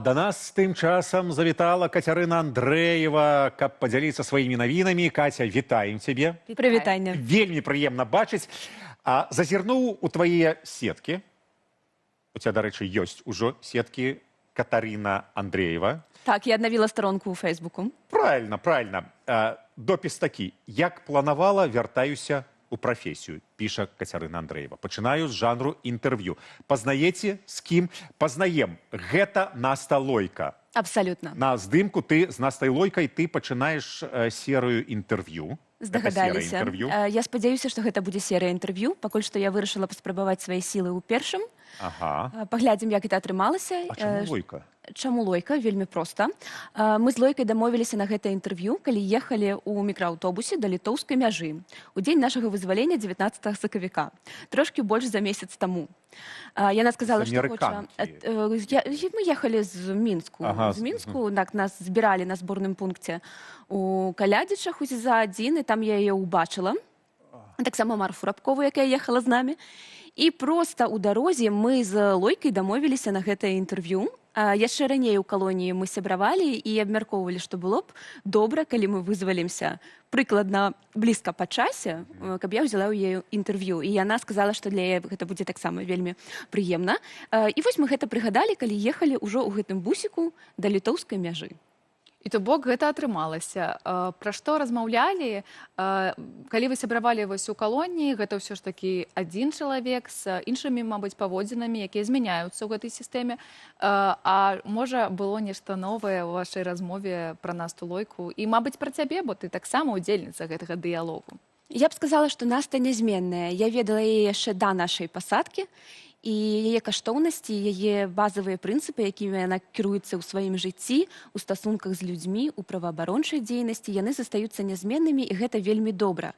До нас тым часам завітала Кацярына Андрэева, каб падзяліцца сваімі навінамі. Каця, вітаем цябе. Прывітанне. Вельмі прыемна бачыць. Зазірнуў у твае сеткі. У цябе, дарэчы, ёсць ужо сеткі Катарына Андрэева. Так, я аднавіла старонку ў Фейсбуку. Правильно, правильно. Допіс такі. Як планавала, вяртаюся у прафесію, піша Кацярына Андрэева. Пачынаю з жанру інтэрв'ю. Пазнаеце, з кім? Пазнаем. Гэта Наста Лойка. Абсалютна. На здымку ты з Настай Лойкай ты пачынаеш серыю інтэрв'ю. Здагадаліся. Я спадзяюся, што гэта будзе серыя інтэрв'ю. Пакуль што я вырашыла паспрабаваць свае сілы ў першым. Ага. Паглядзім, як гэта атрымалася. А чаму Лойка? Чаму Лойка? Вельмі проста. Мы з Лойкай дамовіліся на гэта інтэрв'ю, калі ехалі ў мікрааўтобусе да літоўскай мяжы у дзень нашага вызвалення 19 сакавіка. Трошкі больш за месяц таму. Яна сказала, што хоча... Мы ехалі з Мінску. З Мінску нас збіралі на зборным пункце у Калядзічах у ЗІЗА-1, і там я яе ўбачыла. Таксама Марфу Рабкову, якая ехала з намі. І проста ў дарозе мы з Лойкай дамовіліся на гэтае інтэрв'ю. Яшчэ раней у калоніі мы сябравалі і абмяркоўвалі, што было б добра, калі мы вызвалімся прыкладна блізка па часе, каб я ўзяла ў яе інтэрв'ю. І яна сказала, што для яе гэта будзе таксама вельмі прыемна. І вось мы гэта прыгадалі, калі ехалі ўжо ў гэтым бусіку да літоўскай мяжы. І то бок гэта атрымалася. Пра што размаўлялі? Калі вы сябравалі вось у калоніі, гэта ўсё ж такі адзін чалавек з іншымі, мабыць, паводзінамі, якія змяняюцца ў гэтай сістэме. А можа, было нешта новае ў вашай размове пра Насту Лойку? І, мабыць, пра цябе, бо ты таксама ўдзельніца гэтага дыялогу. Я б сказала, што Наста нязменная. Я ведала яе яшчэ да нашай пасадкі. І яе каштоўнасці, яе базавыя прынцыпы, якімі яна кіруецца ў сваім жыцці, у стасунках з людзьмі, у праваабарончай дзейнасці, яны застаюцца нязменнымі, і гэта вельмі добра.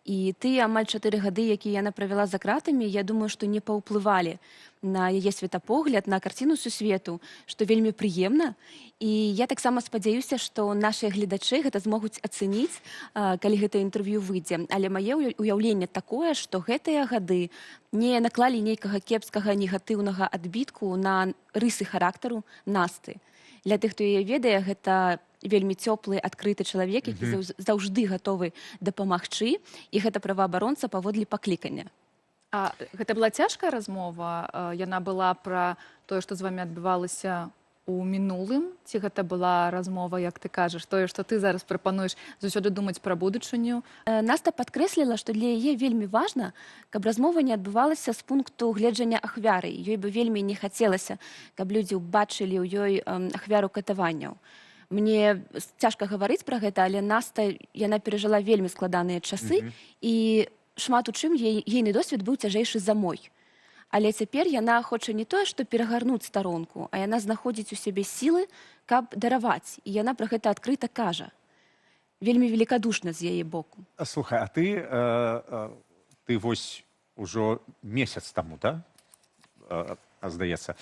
І тыя амаль 4 гады, якія яна правяла за кратамі, я думаю, што не паўплывалі на яе светапогляд, на карціну сусвету, што вельмі прыемна. І я таксама спадзяюся, што нашыя гледачы гэта змогуць ацэніць, калі гэта інтэрв'ю выйдзе. Але маё ўяўленне такое, што гэтыя гады не наклалі нейкага кепскага негатыўнага адбітку на рысы характару Насты. Для тых, хто яе ведае, гэта вельмі цёплы, адкрыты чалавек, які заўжды гатовы дапамагчы, і гэта праваабаронца паводле паклікання. А гэта была цяжкая размова? Яна была пра тое, што з вамі адбывалася у мінулым? Ці гэта была размова, як ты кажаш, тое, што ты зараз прапануеш заўсёды думаць пра будучыню? Наста падкрэсліла, што для яе вельмі важна, каб размова не адбывалася з пункту гледжання ахвяры. Ёй бы вельмі не хацелася, каб людзі ўбачылі ў ёй ахвяру катаванняў. Мне цяжка гаварыць пра гэта, але Наста, яна перажыла вельмі складаныя часы, і шмат у чым ейны досвед быў цяжэйшы за мой. Але цяпер яна хоча не тое, што перагарнуць старонку, а яна знаходзіць у сябе сілы, каб дараваць. І яна пра гэта адкрыта кажа. Вельмі великадушна з яе боку. Слухай, а ты вось ужо месяц таму, да? Здаецца.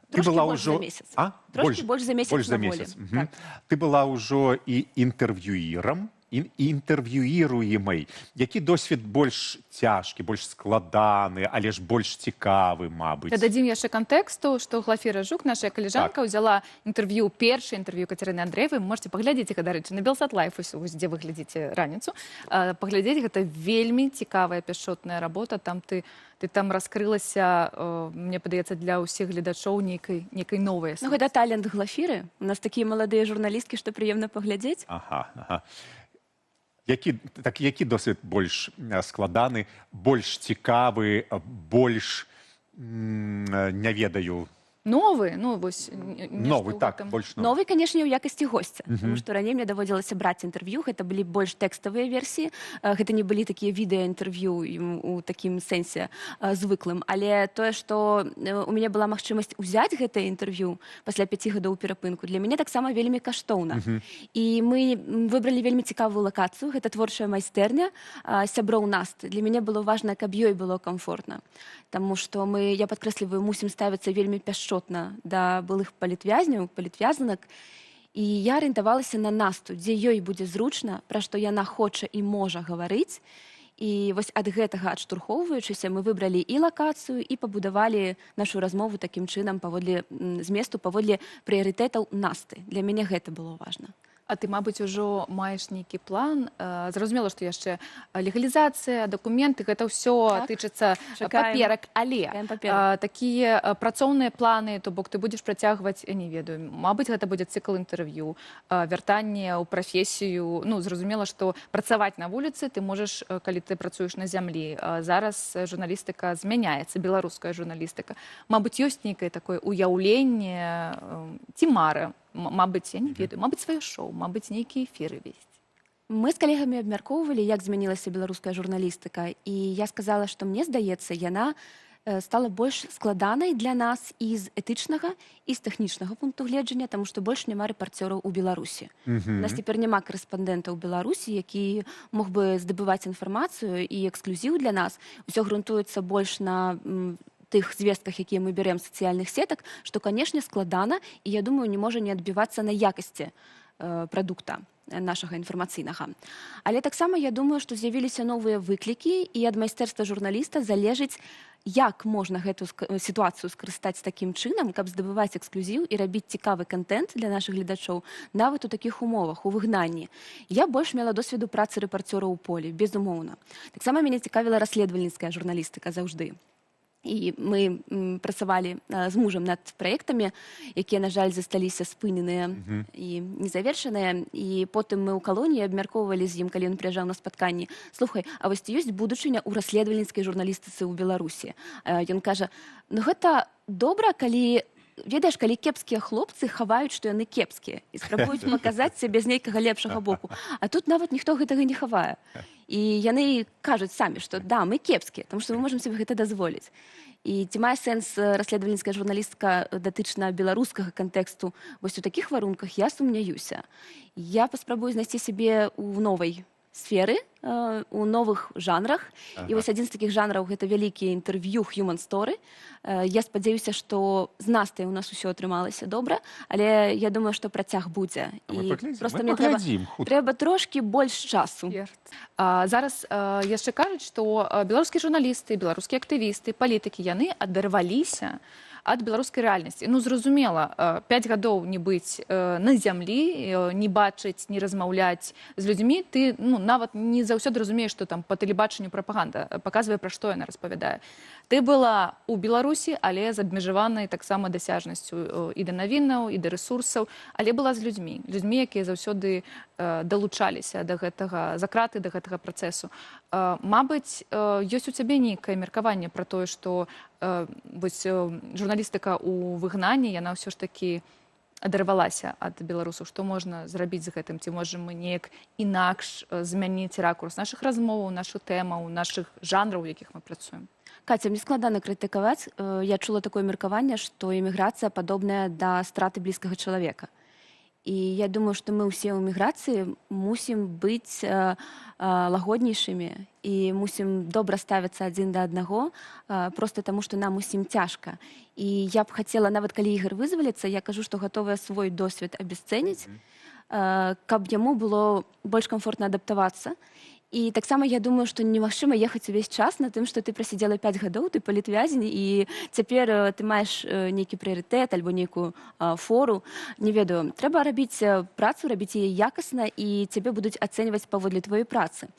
Трошкі больш за месяц. Трошкі больш за месяц на волі. Ты была ўжо і інтэрв'юірам, і інтэрв'юіруемай. Які досвед больш цяжкі, больш складаны, але ж больш цікавы, мабыць? Дададзім яшчэ кантэксту, што Глафіра Жук, наша калежанка, ўзяла інтэрв'ю, першае інтэрв'ю Кацярыны Андрэевай. Можете паглядзець іх, дарэчы, на Белсат Лайф, дзе вы глядзіце раніцу. Паглядзець, гэта вельмі цікавая пяшчотная работа. Там ты там раскрылася, мне падаецца, для ўсіх гледачоў нейкай новай. Ну, гэта талент Глафіры. У нас такія маладыя журналісткі, што прыемна паглядзець. Ага. Які досвед больш складаны, больш цікавы, больш, не ведаю... Новы, больш новы. Новы, канешне, ў якасці госця. Таму што раней мне даводзілася браць інтэрв'ю, гэта былі больш тэкставыя версіі, гэта не былі такія відэаінтэрв'ю у такім сэнсе звыклым. Але тое, што у мяне была магчымасць узяць гэтае інтэрв'ю пасля 5 гадоў перапынку, для мяне таксама вельмі каштоўна. І мы выбралі вельмі цікавую лакацыю, гэта творчая майстэрня сяброў Насты. Для мяне было важна, каб ёй было комфортна. Таму што я падкрэсліваю, мусім ставіцца вельмі пяшчотна да былых палітвязняў, палітвязанак. І я арыентавалася на Насту, дзе ёй будзе зручна, пра што яна хоча і можа гаварыць. І вось ад гэтага адштурхоўваючыся мы выбралі і лакацыю і пабудавалі нашу размову такім чынам паводле зместу, паводле прыярытэтаў Насты. Для мяне гэта было важна. А ты, мабыць, ужо маеш нейкі план. Зразумела, што яшчэ легалізацыя, дакументы, гэта ўсё тычыцца паперак, але такія працоўныя планы, то бок ты будзеш працягваць, не ведаю, мабыць, гэта будзе цыкл інтэрв'ю, вяртанне ў прафесію. Ну, зразумела, што працаваць на вуліцы ты можаш, калі ты працуеш на зямлі. Зараз журналістыка змяняецца, беларуская журналістыка. Мабыць, ёсць нейкае такое уяўленне ці мара. Мабыць, я не ведаю, мабыць, сваё шоу, мабыць, нейкія эфіры весці. Мы з калегамі абмяркоўвалі, як змянілася беларуская журналістыка, і я сказала, што мне здаецца, яна стала больш складанай для нас і з этычнага, і з тэхнічнага пункту гледжання, таму што больш няма рэпарцёраў у Беларусі. У нас цяпер няма карэспандэнта ў Беларусі, які мог бы здабываць інфармацыю і эксклюзіў для нас. Усё грунтуецца больш на тых звестках, якія мы бярэм з сацыяльных сетак, што, канешне, складана, і, я думаю, не можа не адбівацца на якасці прадукта нашага інфармацыйнага. Але таксама, я думаю, што з'явіліся новыя выклікі, і ад майстэрства журналіста залежыць, як можна гэту сітуацыю скарыстаць такім чынам, каб здабываць эксклюзіў і рабіць цікавы кантэнт для нашых гледачоў нават у такіх умовах, у выгнанні. Я больш мела досведу працы рэпарцёра ў полі, безумоўна. Таксама мяне цікавіла расследавальніцкая журналістыка заўжды. І мы працавалі з мужам над праектамі, якія, на жаль, засталіся спыненыя і незавершаныя. І потым мы ў калоніі абмяркоўвалі з ім, калі ён прыязджаў на спатканні. Слухай, а вось ці ёсць будучыня ў расследавальніцкай журналістыцы ў Беларусі? Ён кажа, ну гэта добра, калі ведаеш, калі кепскія хлопцы хаваюць, што яны кепскія і спрабуюць паказаць сябе з нейкага лепшага боку. А тут нават ніхто гэтага не хавае. І яны кажуць самі, што да, мы кепскія, тому што мы можам себе гэта дазволіць. І ці мае сэнс расследавальніцкая журналістка датычна беларускага кантэксту вось у такіх варунках, я сумняюся. Я паспрабую знайсці сябе ў новай сферы, у новых жанрах. І вось адзін з такіх жанраў гэта вялікія інтэрв'ю human story. Я спадзяюся, што з Настай у нас усё атрымалася добра, але я думаю, што працяг будзе. І проста мне трэба трошкі больш часу. Зараз яшчэ кажуць, што беларускія журналісты, беларускія актывісты, палітыкі, яны адарваліся ад беларускай рэальнасці. Ну, зразумела, 5 гадоў не быць на зямлі, не бачыць, не размаўляць з людзьмі, ты нават не заўсёды разумееш, што там па тэлебачанню прапаганда паказвае, пра што яна распавядае. Ты была ў Беларусі, але з абмежаванай таксама дасяжнасцю і да навінаў, і да рэсурсаў, але была з людзьмі, якія заўсёды далучаліся да гэтага, за краты да гэтага працэсу. Мабыць, ёсць у цябе нейкае меркаванне пра тое, што журналістыка ў выгнанні, яна ўсё ж такі адарвалася ад беларусаў. Што можна зрабіць з гэтым? Ці можам мы неяк інакш змяніць ракурс нашых размоваў, нашых тэмаў, нашых жанраў, у якіх мы працуем? Катя, мне складана крытыкаваць. Я чула такое меркаванне, што эміграцыя падобная да страты блізкага чалавека. І я думаю, што мы ўсе ў эміграцыі мусім быць лагоднейшымі і мусім добра ставіцца адзін да аднаго, проста таму, што нам усім цяжка. І я б хацела, нават калі Ігар вызваліцца, я кажу, што гатовая свой досвед абясцэніць, каб яму было больш камфортна адаптавацца. І таксама я думаю, што немагчыма ехаць увесь час на тым, што ты прасидзела 5 гадоў, ты палітвязень, і цяпер ты маеш нейкі прыярытэт альбо нейкую фору. Не ведаю, трэба рабіць працу, рабіць яе якасна, і цябе будуць ацэньваць паводле твоей працы.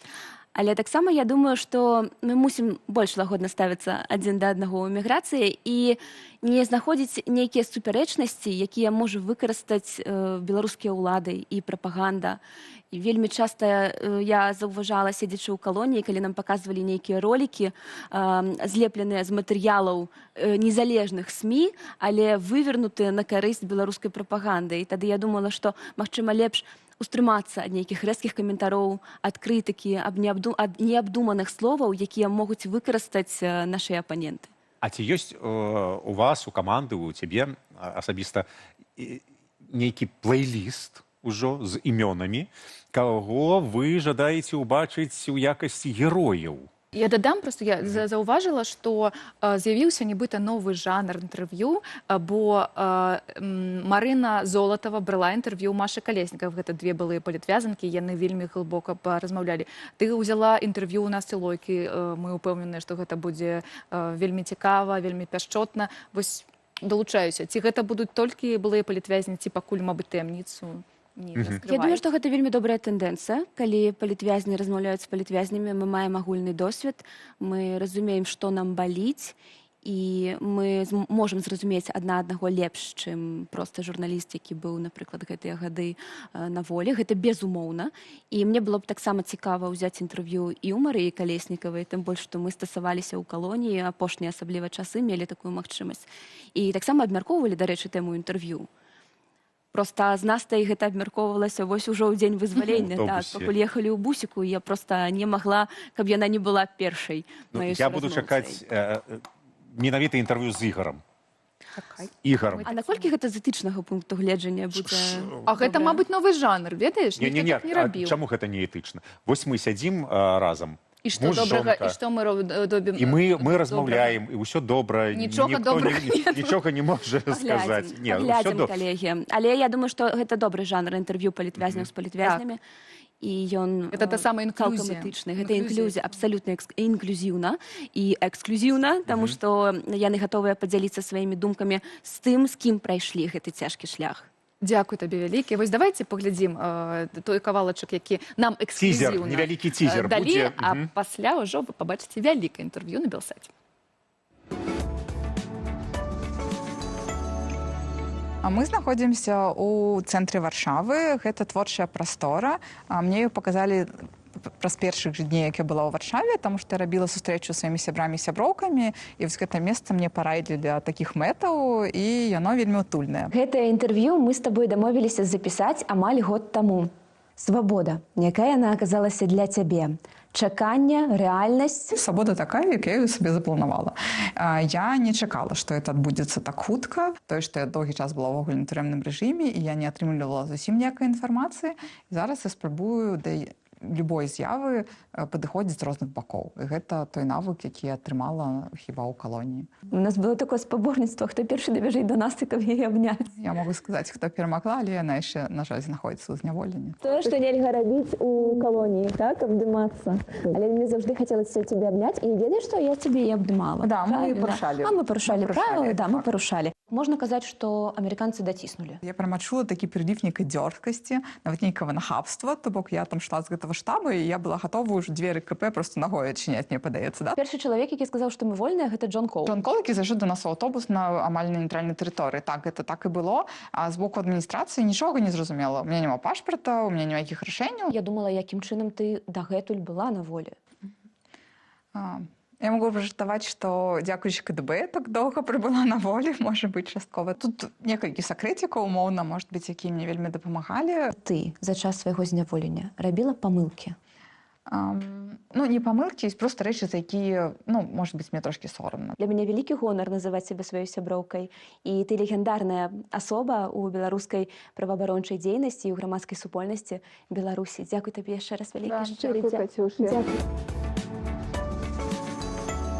Але таксама я думаю, што мы мусім больш лагодна ставіцца адзін да аднаго ў эміграцыі і не знаходзіць нейкія супярэчнасці, якія можа выкарыстаць беларускія ўлады і прапаганда. І вельмі часта я заўважала, седзячы ў калоніі, калі нам паказвалі нейкія ролікі, злепленыя з матэрыялаў незалежных СМІ, але вывернутыя на карысць беларускай прапаганды. І тады я думала, што, магчыма, лепш устрымацца ад нейкіх рэзкіх каментароў, ад крытыкі, ад неабдуманых словаў, якія могуць выкарыстаць нашыя апаненты. А ці ёсць у вас, у каманды, у цябе асабіста нейкі плейліст ужо з імёнамі, каго вы жадаеце ўбачыць у якасці герояў Я дадам, просто я заўважыла, што з'явіўся нібыта новы жанр інтэрв'ю, бо Марына Золатава брала інтэрв'ю ў Машы Калеснікаў. Гэта две былыя палітвязанкі, яны вельмі глыбока паразмаўлялі. Ты ўзяла інтэрв'ю ў Насці Лойкі, мы ўпэўненыя, што гэта будзе вельмі цікава, вельмі пяшчотна. Вось далучаюся. Ці гэта будуць толькі былыя палітвязні, ці пакуль, мабыць, таямніцу не раскрываеце? Я думаю, што гэта вельмі добрая тэндэнцыя. Калі палітвязні размаўляюць з палітвязнямі, мы маем агульны досвед, мы разумеем, што нам баліць, і мы можам зразумець адна аднаго лепш, чым проста журналіст, які быў, напрыклад, гэтыя гады на волі. Гэта безумоўна. І мне было б таксама цікава ўзяць інтэрв'ю і ў Марыі Калеснікавай, тым больш, што мы стасаваліся ў калоніі, апошнія асабліва часы мелі такую магчымасць. І таксама абмяркоўвалі, дарэчы, тэму інтэрв'ю. Проста з Настай гэта абмяркоўвалася вось ужо ў дзень вызвалення. Так, пакуль ехалі ў бусіку, я проста не магла, каб яна не была першай. Я буду чакаць менавіта інтэрв'ю з Ігарам. Ігар. А наколькі гэта з этычнага пункту гледжання будзе? А гэта, мабыць, новы жанр, ведаеш? Ніхто так не рабіў. Чаму гэта не этычна? Вось мы сядзім разам. І што добрага, і што мы робім? І мы размаўляем, і ўсё добра. Нічога добрага нет. Нічога не можа сказаць. Паглядзім, калегі. Але я думаю, што гэта добры жанр інтэрв'ю палітвязняў з палітвязнямі. І ён гэта та самая інклюзія. Гэта інклюзія, абсалютна інклюзіўна і эксклюзіўна, таму што яны гатовыя падзяліцца сваімі думкамі з тым, з кім прайшлі гэты цяжкі шлях. Дзякуй табе вялікі. Вось давайце паглядзім той кавалачак, які нам эксклюзіўна невялікі цізер далі, а пасля ўжо вы пабачыце вялікае інтэрв'ю на Белсаце. Мы знаходзімся ў цэнтры Варшавы. Гэта творчая прастора. Мне ее паказалі праз першых же дней, як я была ў Варшаве, таму што я рабіла сустрэчу з сваімі сябрамі і сяброўкамі, і вось гэта месца мне параілі для такіх мэтаў, і яно вельмі утульнае. Гэтае інтэрв'ю мы з табой дамовіліся запісаць амаль год таму. Свабода, якая яна аказалася для цябе? Чаканне, рэальнасць? Свабода такая, як я ее сабе запланавала. Я не чакала, што это адбудзецца так хутка. Тое, што я доўгі час была ў агульным турэмным рэжыме, і я не атрымлівала зусім ніякай інфармацыі. Зараз я спрабую да любой з'явы падыходзіць з розных бакоў. І гэта той навык, які я атрымала хіба ў калоніі. У нас было такое спаборніцтва, хто першы дабяжыць да Насты, каб яе абняць. Я могу сказаць, хто перамагла, але яна яшчэ, на жаль, знаходзіцца ў зняволенні. Тое, што нельга рабіць у калоніі, так, абдымацца. Але мне заўжды хацелася цябе абняць, і ведаеш, што я цябе і абдымала. Да, мы парушалі. А мы парушалі правілы, да, мы парушалі. Можна казаць, што амерыканцы даціснулі. Я прямо чула такі прыліў нейкай дзёрзкасці, нават нейкага нахабства, то бок я там шла з гэтага штаба, і я была гатова ўжо дзверы КП просто ногой адчыняць, мне падаецца, да? Першы чалавек, які сказаў, што мы вольныя, гэта Джон Коул. Джон Коул, які зайшоў да нас у аўтобус на амаль на нейтральнай тэрыторыі. Так, гэта так і было. А з боку адміністрацыі нічога не зразумела. У меня няма пашпарта, у меня няма ніякіх рашэнняў. Я думала, якім чынам ты дагэтуль была на волі. Я могу пажартаваць, што дзякуючы КДБ так доўга прыбыла на волі, можа быць, часткова. Тут некалькі сакрэцікаў, умоўна, можа быць, якія мне вельмі дапамагалі. Ты за час свайго зняволення рабіла памылкі? Ну, не памылкі, ёсць проста рэчы, за якія, ну, можа быць, мне трошкі сорамна. Для мяне вялікі гонар называць сябе сваёй сяброўкай. І ты легендарная асоба ў беларускай праваабарончай дзейнасці і ў грамадскай супольнасці Беларусі. Дзякуй табе яшчэ раз вялікі. Дзякуй, Кацюш. Дзякуй.